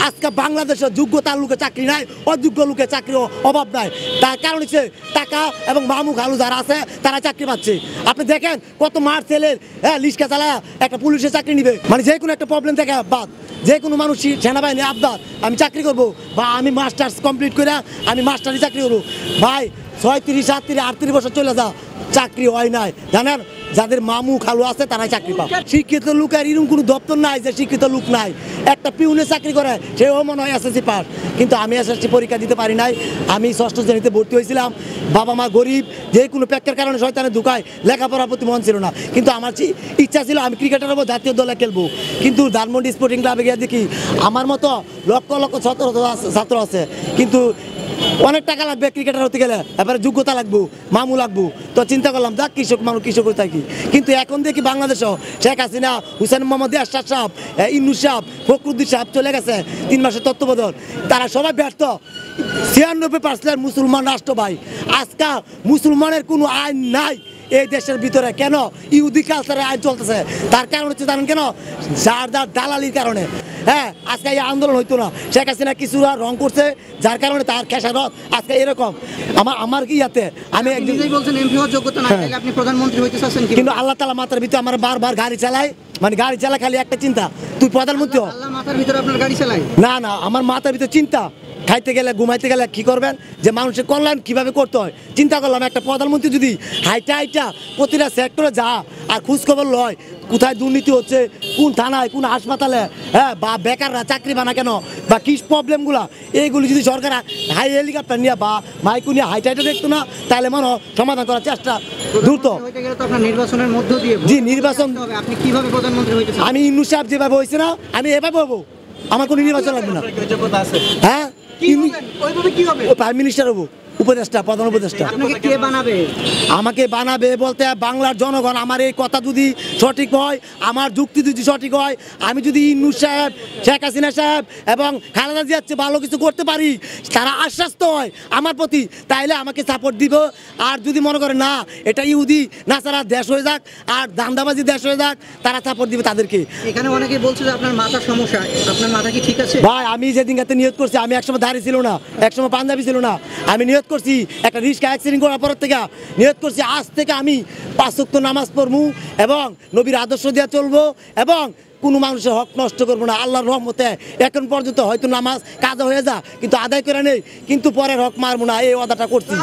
আজকে বাংলাদেশের যোগ্যতার লোকের চাকরি নাই, অযোগ্য লোকের চাকরির অভাব নাই। তার কারণ হচ্ছে টাকা এবং মামু খালু যারা আছে তারা চাকরি পাচ্ছে। আপনি দেখেন কত মার ছেলের লিস্কা চালায় একটা পুলিশের চাকরি নিবে, মানে যে কোনো একটা প্রবলেম থেকে বাদ, যে কোনো মানুষ সেনাবাহিনী আবদার আমি চাকরি করব বা আমি মাস্টার্স কমপ্লিট করে আমি মাস্টারি চাকরি করবো। ভাই 36, 37, 38 বছর চলে যা, চাকরি হয় নাই। জানেন যাদের মামু খালু আছে তারাই চাকরি পায়। শিক্ষিত লোক আর এরকম কোনো দপ্তর নাই যে শিক্ষিত লোক নাই। একটা পিউনে চাকরি করে সেও মনে হয় এসএসসি পাস, কিন্তু আমি এসএসসি পরীক্ষা দিতে পারি নাই। আমি 6ষ্ঠ শ্রেণীতে ভর্তি হয়েছিলাম, বাবা মা গরিব, যে কোনো প্যাকের কারণে শয়তানের ধোঁকায় লেখাপড়ার প্রতি মন ছিল না। কিন্তু আমার ইচ্ছা ছিল আমি ক্রিকেটার হবো, জাতীয় দলে খেলবো। কিন্তু ধানমন্ডি স্পোর্টিং ক্লাবে গিয়ে দেখি আমার মতো লক্ষ লক্ষ ছাত্র আছে, কিন্তু অনেক টাকা লাগবে ক্রিকেটার হতে গেলে, এবারে যোগ্যতা লাগবো, মামু লাগবো। তো চিন্তা করলাম যাক কৃষক মানুষ কৃষক থাকি। কিন্তু এখন দেখি বাংলাদেশও শেখ হাসিনা, হুসেন মোহাম্মদ এরশাদ সাহেব, ইউনূস সাহেব, ফখরুদ্দিন সাহেব চলে গেছে 3 মাসের তত্ত্বাবধান, তারা সবাই ব্যর্থ। 96% মুসলমান রাষ্ট্র ভাই। আজকে মুসলমানের কোনো আইন নাই এই দেশের ভিতরে। কেন? ইহুদি কালচারের আইন চলতেছে। তার কারণ হচ্ছে জানেন কেন? যার দালালির কারণে। হ্যাঁ, আজকে এই আন্দোলন হইতো না, শেখ হাসিনা কিছুরা রং করছে, যার কারণে তার খেসারত আজকে এরকম। আমার কি ইয়াতে আমি একদিন বলছেন এমপি হওয়ার যোগ্যতা নাই, তাহলে আপনি প্রধানমন্ত্রী হইতে চাচ্ছেন, কিন্তু আল্লাহ তাআলা মাথার ভিতরে আমার বারবার গাড়ি চালায়, মানে গাড়ি চালা খালি একটা চিন্তা, তুই প্রধানমন্ত্রী হ। আল্লাহ মাথার ভিতরে আপনার গাড়ি চালায়? না না, আমার মাথার ভিতরে চিন্তা, খাইতে গেলে ঘুমাইতে গেলে কি করবেন, যে মানুষের কল্যাণ কিভাবে করতে হয় চিন্তা করলাম। একটা প্রধানমন্ত্রী যদি হাইটা প্রতিটা সেক্টরে যা আর খোঁজখবর লয়, কোথায় দুর্নীতি হচ্ছে, কোন থানায়, কোন হাসপাতালে, হ্যাঁ, বা বেকাররা চাকরি বানা কেন, বা কি প্রবলেমগুলো, এইগুলি যদি সরকার হেলিকপ্টার নিয়ে বা মাইকু নিয়ে হাইটা দেখতো না, তাহলে মনে সমাধান করার চেষ্টা দ্রুত। নির্বাচনের মধ্য দিয়ে জি, নির্বাচন। আপনি কিভাবে প্রধানমন্ত্রী হইতে চান? আমি ইউনূস সাহেব যেভাবে হয়েছে না, আমি এভাবে হবো, আমার কোনো নির্বাচন লাগবে না। হ্যাঁ, প্রাইম মিনিস্টার হবো, উপদেষ্টা, প্রধান উপদেষ্টা। আপনাকে কে বানাবে? আমাকে বানাবে বলতে বাংলার জনগণ। আমার এই কথা যদি সঠিক হয়, আমার যুক্তি যদি সঠিক হয়, আমি যদি ইউনূস সাহেব, শেখ হাসিনা সাহেব এবং খালেদা জিয়ার চেয়ে ভালো কিছু করতে পারি, তারা আশ্বস্ত হয় আমার প্রতি, তাইলে আমাকে সাপোর্ট দিব। আর যদি মনে করে না এটা ইহুদি না সারা দেশ হয়ে যাক আর দান্দাবাজি দেশ হয়ে যাক, তারা সাপোর্ট দিবে তাদেরকে। এখানে অনেকে বলছে যে আপনার মাথার সমস্যা, আপনার মাথা কি ঠিক আছে? ভাই, আমি যেদিন কাতে নিয়ত করছি, আমি একসময় দাড়ি ছিল না, একসময় পাঞ্জাবি ছিল না, আমি নিয়ত করছি একটা রিস্কা অ্যাক্সিডেন্ট করার পর থেকে নিয়ত করছি আজ থেকে আমি 5 ওয়াক্ত নামাজ পড়বো এবং নবীর আদর্শ দিয়ে চলবো এবং কোনো মানুষের হক নষ্ট করবো না। আল্লাহর রহমতে এখন পর্যন্ত হয়তো নামাজ কাজা হয়ে যা, কিন্তু আদায় করে নেই, কিন্তু পরের হক মারবো না, এই ওয়াদাটা করছি।